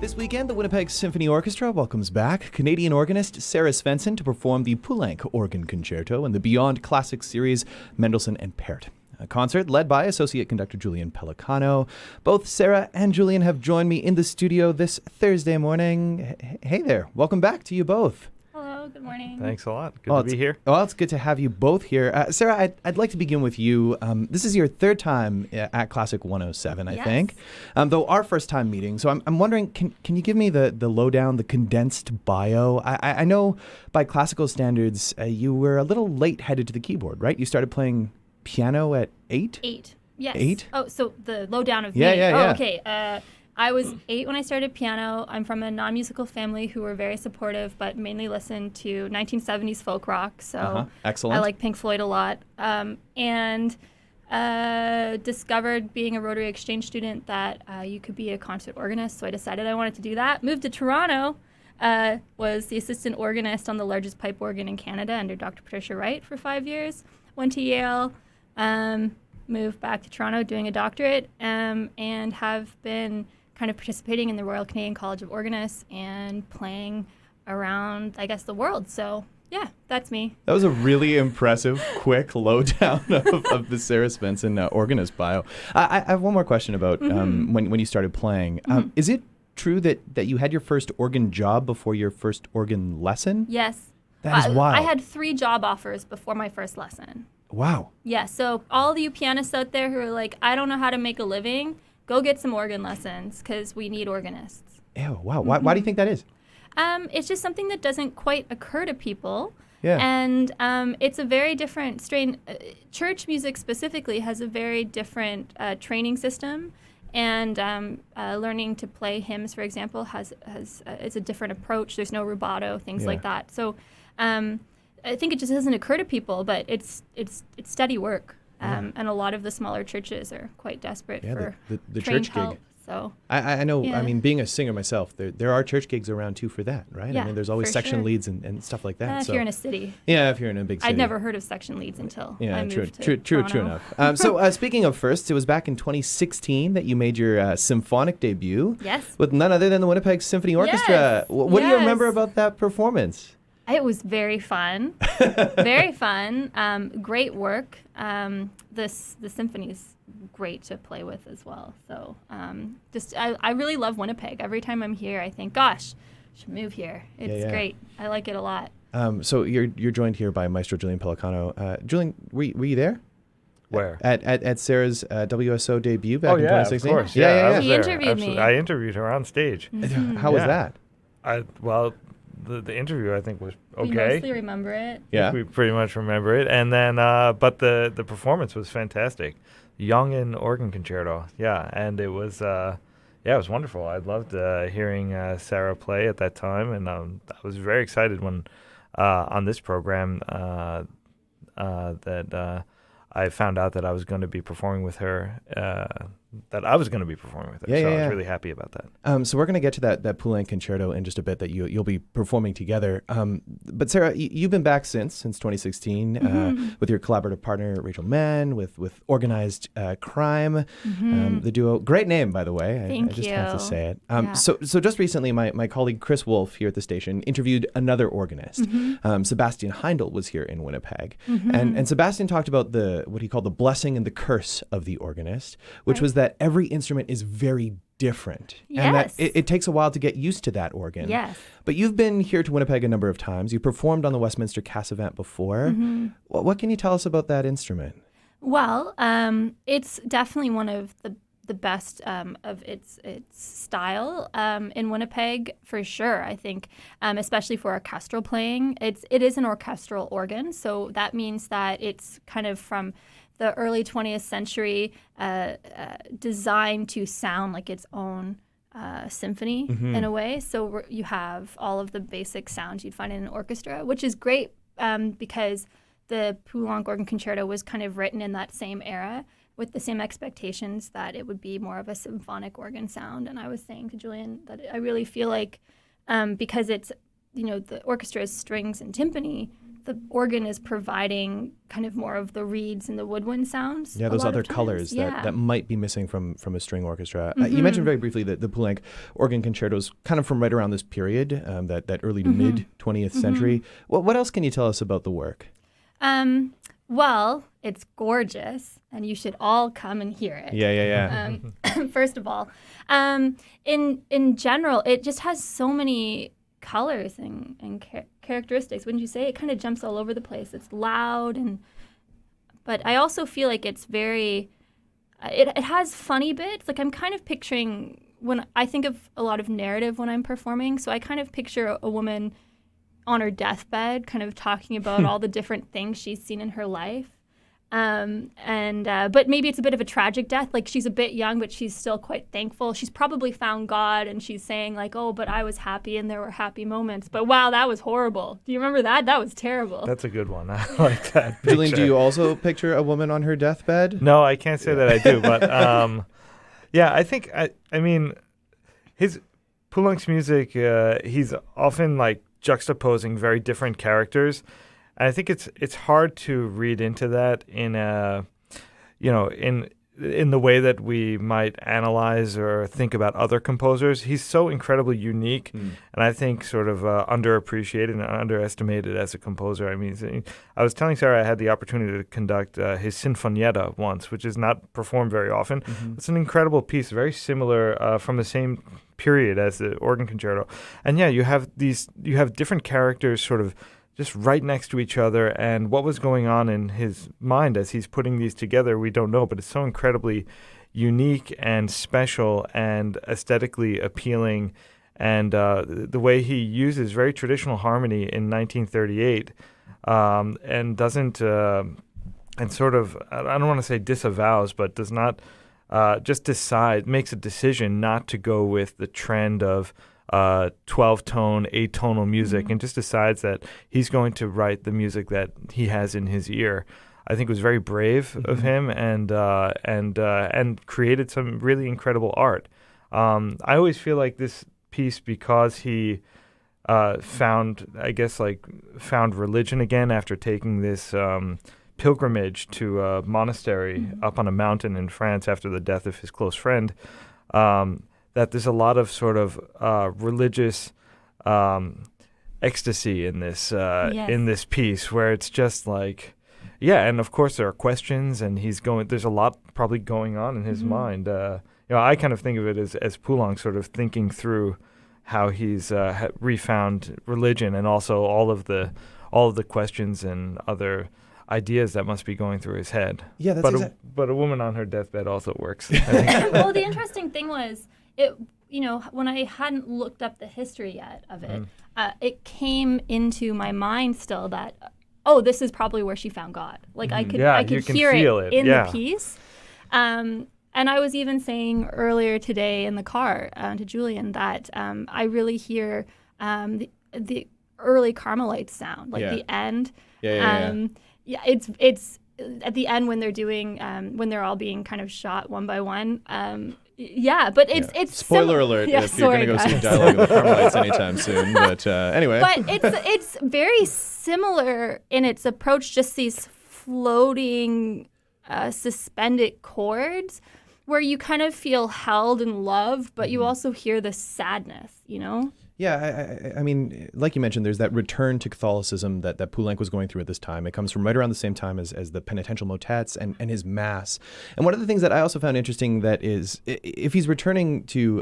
This weekend, the Winnipeg Symphony Orchestra welcomes back Canadian organist Sarah Svendsen to perform the Poulenc Organ Concerto in the Beyond Classics series Mendelssohn and Pärt. A concert led by Associate Conductor Julian Pellicano. Both Sarah and Julian have joined me in the studio this Thursday morning. Hey there. Welcome back to you both. Hello, good morning. Thanks a lot. Good to be here. Well, it's good to have you both here. Sarah, I'd like to begin with you. This is your third time at Classic 107, I think, though our first time meeting. So I'm wondering, can you give me the lowdown, the condensed bio? I know by classical standards, you were a little late headed to the keyboard, right? You started playing piano at 8? 8, yes. 8? Oh, so the lowdown of me. Yeah. Oh, okay. I was 8 when I started piano. I'm from a non-musical family who were very supportive, but mainly listened to 1970s folk rock. So Excellent. I like Pink Floyd a lot. And discovered being a Rotary Exchange student that you could be a concert organist. So I decided I wanted to do that. Moved to Toronto. Was the assistant organist on the largest pipe organ in Canada under Dr. Patricia Wright for 5 years. Went to Yale. Moved back to Toronto doing a doctorate. And have been kind of participating in the Royal Canadian College of Organists and playing around, I guess, the world. So, yeah, that's me. That was a really impressive, quick lowdown of the Sarah Svendsen organist bio. I have one more question about when you started playing. Is it true that you had your first organ job before your first organ lesson? Yes. That is wild. I had 3 job offers before my first lesson. Wow. Yeah, so all of you pianists out there who are like, I don't know how to make a living, go get some organ lessons because we need organists. Ew, wow. Why do you think that is? It's just something that doesn't quite occur to people. Yeah. And it's a very different strain. Church music specifically has a very different training system. And learning to play hymns, for example, has it's a different approach. There's no rubato, things like that. So I think it just doesn't occur to people, but it's steady work. And a lot of the smaller churches are quite desperate for the trained church help. gig. So I know. Yeah. I mean, being a singer myself, there are church gigs around too for that, right? Yeah, I mean, there's always for section sure. leads and stuff like that. if you're in a city. Yeah, if you're in a big city. I'd never heard of section leads until I moved to true Toronto. enough. So speaking of firsts, it was back in 2016 that you made your symphonic debut. Yes. With none other than the Winnipeg Symphony Orchestra. Yes. What do you remember about that performance? It was very fun. Very fun. Great work. The symphony's great to play with as well. So I really love Winnipeg. Every time I'm here, I think, gosh, I should move here. It's great. I like it a lot. So you're joined here by Maestro Julian Pellicano. Julian, were you there? Where? At Sarah's WSO debut back in 2016? Of course. Yeah. I was He there. interviewed me. I interviewed her on stage. How was that? The interview I think was We okay. mostly remember it. Yeah. We pretty much remember it, and then but the performance was fantastic. Young and organ concerto, and it was it was wonderful. I loved hearing Sarah play at that time, and I was very excited when on this program that I found out that I was going to be performing with her. So I was really happy about that. So we're going to get to that Poulenc concerto in just a bit that you'll be performing together. But Sarah, you've been back since 2016 with your collaborative partner Rachel Mann, with Organized Crime, the duo. Great name, by the way. I just have to say it. So just recently, my colleague Chris Wolf here at the station interviewed another organist. Sebastian Heindel was here in Winnipeg, and Sebastian talked about what he called the blessing and the curse of the organist, which was that every instrument is very different. Yes. And that it takes a while to get used to that organ. Yes. But you've been here to Winnipeg a number of times. You performed on the Westminster Cass event before. What can you tell us about that instrument? Well, it's definitely one of the best of its style in Winnipeg, for sure. I think, especially for orchestral playing, it is an orchestral organ. So that means that it's kind of from the early 20th century, designed to sound like its own symphony in a way. So you have all of the basic sounds you'd find in an orchestra, which is great because the Poulenc Organ Concerto was kind of written in that same era with the same expectations that it would be more of a symphonic organ sound. And I was saying to Julian that I really feel like because it's, the orchestra is strings and timpani, the organ is providing kind of more of the reeds and the woodwind sounds. Yeah, a those lot other of times. colors Yeah. that might be missing from a string orchestra. You mentioned very briefly that the Poulenc organ concertos kind of from right around this period, that early to mid 20th century. What else can you tell us about the work? Well, it's gorgeous, and you should all come and hear it. Yeah. First of all, in general, it just has so many colors and characteristics. Wouldn't you say? It kind of jumps all over the place. It's loud, but I also feel like it's very. It has funny bits. Like I'm kind of picturing when I think of a lot of narrative when I'm performing. So I kind of picture a woman on her deathbed, kind of talking about all the different things she's seen in her life. But maybe it's a bit of a tragic death. Like she's a bit young, but she's still quite thankful. She's probably found God, and she's saying like, "Oh, but I was happy, and there were happy moments. But wow, that was horrible. Do you remember that? That was terrible." That's a good one. I like that. Julian, picture. do you also picture a woman on her deathbed? No, I can't say that I do, but yeah, I think I mean, his Poulenc's music. He's often like juxtaposing very different characters. And I think it's hard to read into that in a, in the way that we might analyze or think about other composers. He's so incredibly unique, and I think sort of underappreciated and underestimated as a composer. I mean, I was telling Sarah I had the opportunity to conduct his Sinfonietta once, which is not performed very often. It's an incredible piece, very similar from the same period as the organ concerto. And yeah, you have different characters sort of just right next to each other, and what was going on in his mind as he's putting these together, we don't know, but it's so incredibly unique and special and aesthetically appealing. And the way he uses very traditional harmony in 1938 and doesn't, and sort of, I don't want to say disavows, but does not just makes a decision not to go with the trend of 12-tone, 8-tonal music, and just decides that he's going to write the music that he has in his ear. I think it was very brave of him, and created some really incredible art. I always feel like this piece, because he found religion again after taking this pilgrimage to a monastery up on a mountain in France after the death of his close friend. That there's a lot of sort of religious ecstasy in this piece, where it's just like, yeah, and of course there are questions, and there's a lot probably going on in his mind. I kind of think of it as Poulenc sort of thinking through how he's refound religion, and also all of the questions and other ideas that must be going through his head. Yeah, that's but a woman on her deathbed also works, I think. Well, the interesting thing was, when I hadn't looked up the history yet of it, it came into my mind still that, this is probably where she found God. Like I could hear it in the piece. And I was even saying earlier today in the car to Julian that I really hear the early Carmelite sound, like the end. It's at the end when they're doing when they're all being kind of shot one by one. But it's spoiler alert if you're going to go see Dialogue of the Carmelites anytime soon. But anyway, but it's very similar in its approach. Just these floating, suspended chords, where you kind of feel held and loved, but you also hear the sadness. Yeah, I mean, like you mentioned, there's that return to Catholicism that Poulenc was going through at this time. It comes from right around the same time as the penitential motets and his Mass. And one of the things that I also found interesting that is, if he's returning to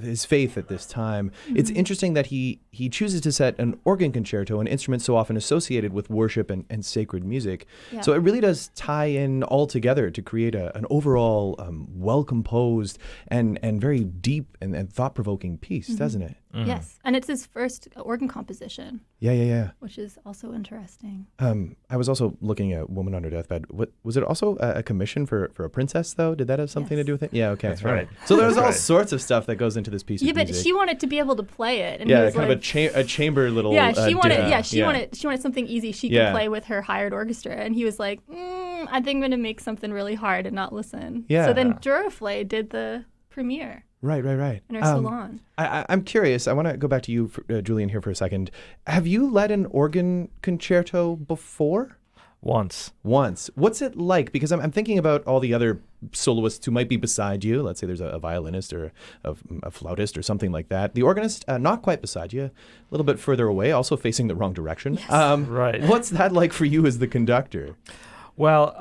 his faith at this time, it's interesting that he chooses to set an organ concerto, an instrument so often associated with worship and sacred music. Yeah. So it really does tie in all together to create an overall well-composed and very deep and thought-provoking piece, doesn't it? Yes, and it's his first organ composition. Yeah. Which is also interesting. I was also looking at Woman on Her Deathbed. Was it also a commission for a princess, though? Did that have something to do with it? Yeah, okay. That's right. So there's all sorts of stuff that goes into this piece of music. Yeah, but she wanted to be able to play it. And kind of a chamber little she wanted something easy she could play with her hired orchestra. And he was like, I think I'm going to make something really hard and not listen. Yeah. So then Duraflé did the premiere. Right. in our salon. I'm curious. I want to go back to you, Julian, here for a second. Have you led an organ concerto before? Once. What's it like? Because I'm thinking about all the other soloists who might be beside you. Let's say there's a violinist or a flautist or something like that. The organist, not quite beside you, a little bit further away, also facing the wrong direction. Yes. Right. What's that like for you as the conductor? Well,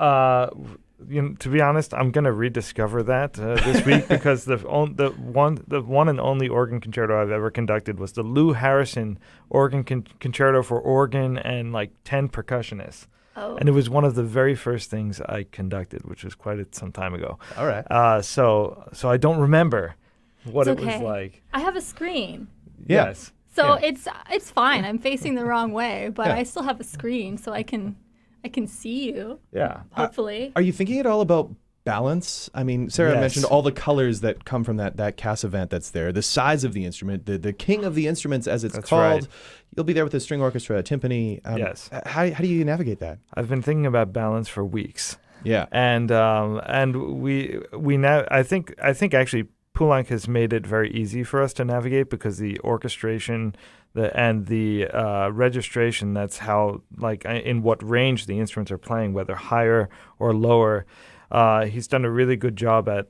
to be honest, I'm going to rediscover that this week because the one and only organ concerto I've ever conducted was the Lou Harrison organ concerto for organ and like 10 percussionists. Oh. And it was one of the very first things I conducted, which was quite some time ago. All right. So I don't remember what It's it was okay. like. I have a screen. Yeah. Yes. So Yeah. it's fine. I'm facing the wrong way, but Yeah. I still have a screen, so I can see you. Yeah. Hopefully. Are you thinking at all about balance? I mean, Sarah Yes. mentioned all the colors that come from that Cass event that's there, the size of the instrument, the king of the instruments as it's That's called. right. You'll be there with a string orchestra, a timpani. Yes. How do you navigate that? I've been thinking about balance for weeks. Yeah. And we now I think actually Poulenc has made it very easy for us to navigate because the orchestration and the registration, that's how in what range the instruments are playing, whether higher or lower. He's done a really good job at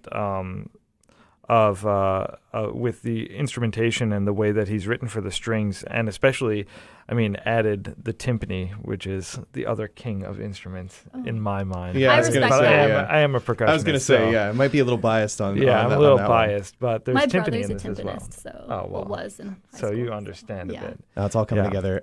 with the instrumentation and the way that he's written for the strings, and especially, added the timpani, which is the other king of instruments in my mind. Yeah, I was gonna But say, I am a percussionist. I was going to say, so- yeah, it might be a little biased on. Yeah, on I'm that, a little on that one. biased, but there's My timpani brother's in a this as well. timpanist, so Oh, well. was in high So you school. understand Yeah. a bit. It's all coming Yeah. together.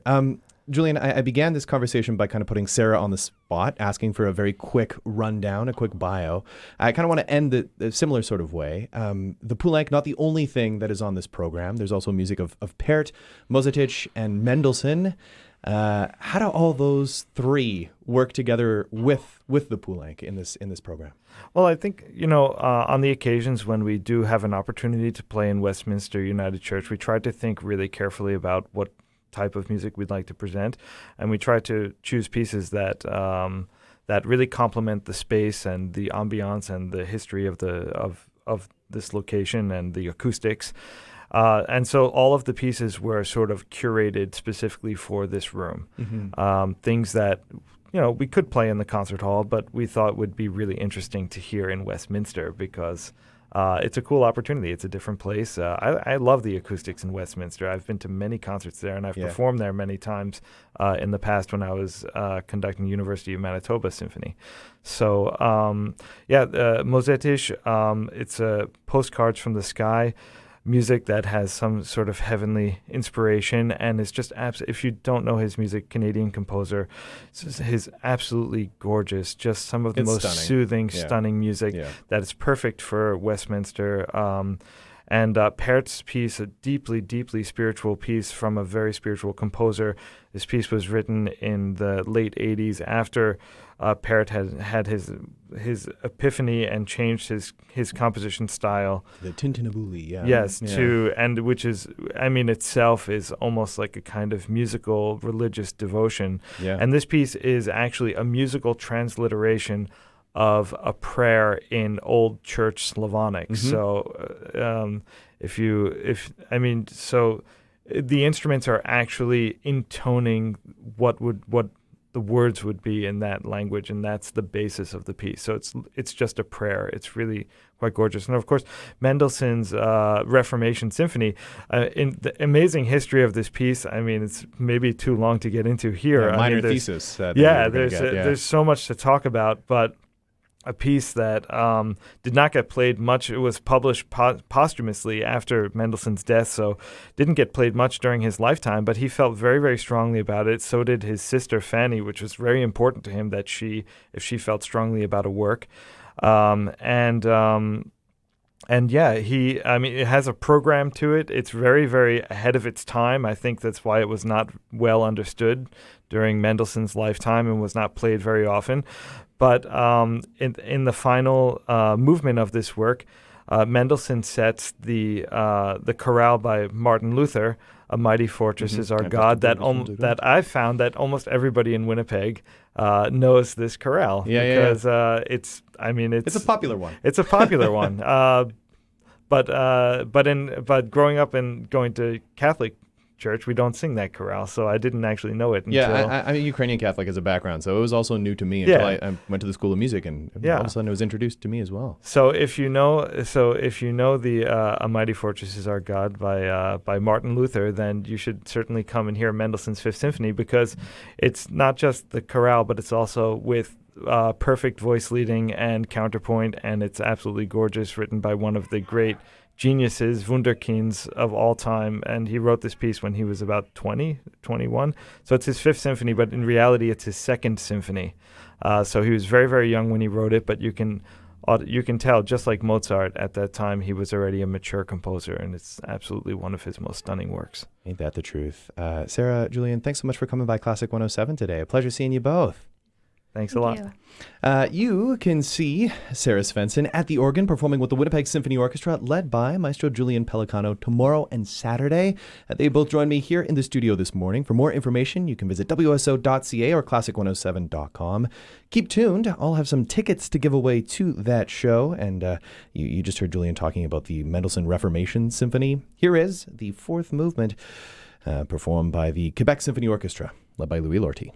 Julian, I began this conversation by kind of putting Sarah on the spot, asking for a very quick rundown, a quick bio. I kind of want to end the similar sort of way. The Poulenc, not the only thing that is on this program. There's also music of Pärt, Mozartich, and Mendelssohn. How do all those three work together with the Poulenc in this program? Well, I think, on the occasions when we do have an opportunity to play in Westminster United Church, we try to think really carefully about what type of music we'd like to present, and we try to choose pieces that that really complement the space and the ambiance and the history of this location and the acoustics. And so all of the pieces were sort of curated specifically for this room. Mm-hmm. Things that we could play in the concert hall, but we thought would be really interesting to hear in Westminster because it's a cool opportunity. It's a different place. I love the acoustics in Westminster. I've been to many concerts there, and I've performed there many times in the past when I was conducting University of Manitoba Symphony. So, Mozartich, it's Postcards from the Sky, music that has some sort of heavenly inspiration, and it's just if you don't know his music, Canadian composer, his absolutely gorgeous, just some of the most soothing, stunning music that is perfect for Westminster. And Pärt's piece, a deeply, deeply spiritual piece from a very spiritual composer. This piece was written in the late 80s after Pärt had his epiphany and changed his composition style. The Tintinabuli, yeah. Yes, which is, itself is almost like a kind of musical religious devotion. Yeah. And this piece is actually a musical transliteration of a prayer in Old Church Slavonic. Mm-hmm. So the instruments are actually intoning what the words would be in that language, and that's the basis of the piece. So it's just a prayer. It's really quite gorgeous. And of course, Mendelssohn's Reformation Symphony, in the amazing history of this piece, it's maybe too long to get into here. Minor thesis. There's so much to talk about, but a piece that did not get played much. It was published posthumously after Mendelssohn's death, so didn't get played much during his lifetime, but he felt very, very strongly about it. So did his sister Fanny, which was very important to him that if she felt strongly about a work. It has a program to it. It's very, very ahead of its time. I think that's why it was not well understood during Mendelssohn's lifetime and was not played very often. But in the final movement of this work, Mendelssohn sets the chorale by Martin Luther, "A Mighty Fortress is Our God," that I've found that almost everybody in Winnipeg knows this chorale. Because it's a popular one. It's a popular one. But growing up and going to Catholic church, we don't sing that chorale, so I didn't actually know it until... Yeah, I'm a Ukrainian Catholic as a background, so it was also new to me until I went to the School of Music, and all of a sudden it was introduced to me as well. So if you know the A Mighty Fortress Is Our God by Martin Luther, then you should certainly come and hear Mendelssohn's Fifth Symphony, because it's not just the chorale, but it's also with perfect voice leading and counterpoint, and it's absolutely gorgeous, written by one of the great geniuses, wunderkinds of all time, and he wrote this piece when he was about 20, 21. So it's his fifth symphony, but in reality it's his second symphony. So he was very, very young when he wrote it, but you can tell, just like Mozart at that time, he was already a mature composer, and it's absolutely one of his most stunning works. Ain't that the truth? Sarah, Julian, thanks so much for coming by Classic 107 today. A pleasure seeing you both. Thanks a lot. You can see Sarah Svendsen at the organ performing with the Winnipeg Symphony Orchestra, led by Maestro Julian Pellicano, tomorrow and Saturday. They both joined me here in the studio this morning. For more information, you can visit wso.ca or classic107.com. Keep tuned. I'll have some tickets to give away to that show. And you just heard Julian talking about the Mendelssohn Reformation Symphony. Here is the fourth movement performed by the Quebec Symphony Orchestra, led by Louis Lortie.